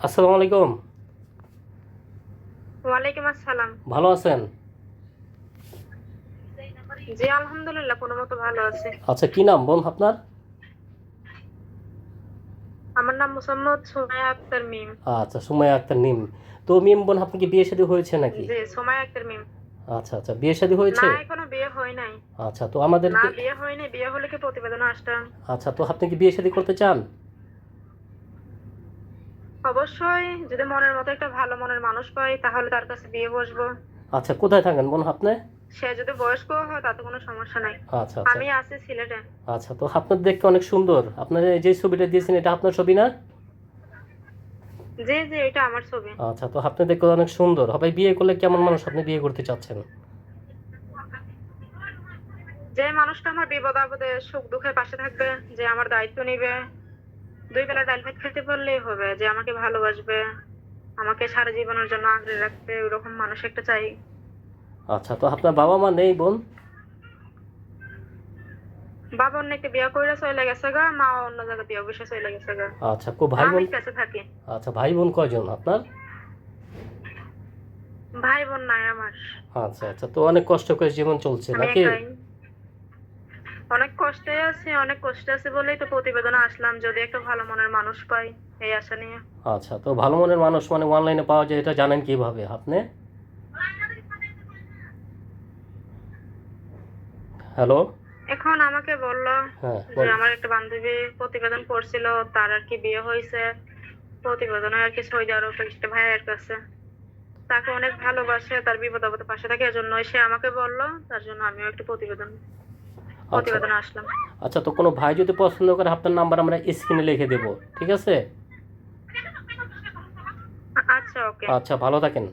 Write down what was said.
আসসালামু আলাইকুম। ওয়ালাইকুম আসসালাম। ভালো আছেন? জি আলহামদুলিল্লাহ কোনো মতো ভালো আছি। আচ্ছা, কি নাম বোন আপনার? আমার নাম মোসাম্মদ সুমাইয়া আক্তার মিম। আচ্ছা, সুমাইয়া আক্তার নিম। তো মিম বোন, আপনার কি বিয়ে শাদী হয়েছে নাকি? জি সুমাইয়া আক্তার মিম। আচ্ছা আচ্ছা, বিয়ে শাদী না হয়েছে? এখনো বিয়ে হয় নাই। আচ্ছা, তো না আমাদেরকে বিয়ে হয়নি, বিয়ে হলে কি প্রতিবেদন আসতাম। আচ্ছা, তো আপনি কি বিয়ে শাদী করতে চান? অবশ্যই যদি মনের মতো একটা ভালো মনের মানুষ পাই তাহলে তার কাছে বিয়ে বসবো। আচ্ছা, কোথায় থাকেন বোন আপনি? সে যদি বয়স্ক হয় তাতে কোনো সমস্যা নাই। আচ্ছা আচ্ছা। আমি আছি সিলেটে। আচ্ছা, তো আপনার দেখতে অনেক সুন্দর। আপনার এই যে ছবিটা দিয়েছেন, এটা আপনার ছবি না? জি জি এটা আমার ছবি। আচ্ছা, তো আপনি দেখতে অনেক সুন্দর। হবে বিয়ে করলে কেমন মানুষ আপনি বিয়ে করতে চাচ্ছেন? যে মানুষটা আমার বিপদ আপদে সুখ দুঃখের পাশে থাকবে, যে আমার দায়িত্ব নিবে, দুই বেলা ডাল ভাত খেতে পারলেই হবে, যে আমাকে ভালোবাসবে, আমাকে সারা জীবনের জন্য আগলে রাখবে, ওরকম মানুষ একটা চাই। আচ্ছা, তো আপনার বাবা মা নেই বোন? বাবা অন্য একটা বিয়ে করে চলে গেছে গা, মা অন্য জায়গায় বিয়ে বসে চলে গেছে গা। আচ্ছা, ভাই আমি বোন? কাছে থাকি। আচ্ছা, ভাই বোন কয়জন আপনার? ভাই বোন নাই আমার। আচ্ছা আচ্ছা, তো অনেক কষ্ট করে জীবন চলছে আমি নাকি? একাই। অনেক কষ্টে আছি, অনেক কষ্টে আছি বলেই তো প্রতিবেদনে আসলাম, যদি একটা ভালো মনের মানুষ পাই এই আশা নিয়ে। আচ্ছা, তো ভালো মনের মানুষ মানে অনলাইনে পাওয়া যায়, এটা জানেন কিভাবে আপনি? হ্যালো। এখন আমাকে বললো হ্যাঁ, যে বল। আমার একটা বান্ধবী প্রতিবেদন করছিল, তার আর কি বিয়ে হয়েছে, প্রতিবেদনে আর কি সৌদি আরব একটা ভাইয়ের কাছে, তাকে অনেক ভালোবাসে, তার বিপদ আপদে পাশে থাকে, এজন্য সে আমাকে বললো, তার জন্য আমিও একটু আচ্ছা প্রতিবেদনে আসলাম। আচ্ছা, তো কোনো ভাই যদি পছন্দ করে, আপনার নাম্বার আমরা স্ক্রিনে লিখে দেবো, ঠিক আছে? আচ্ছা ওকে। আচ্ছা, ভালো থাকেন।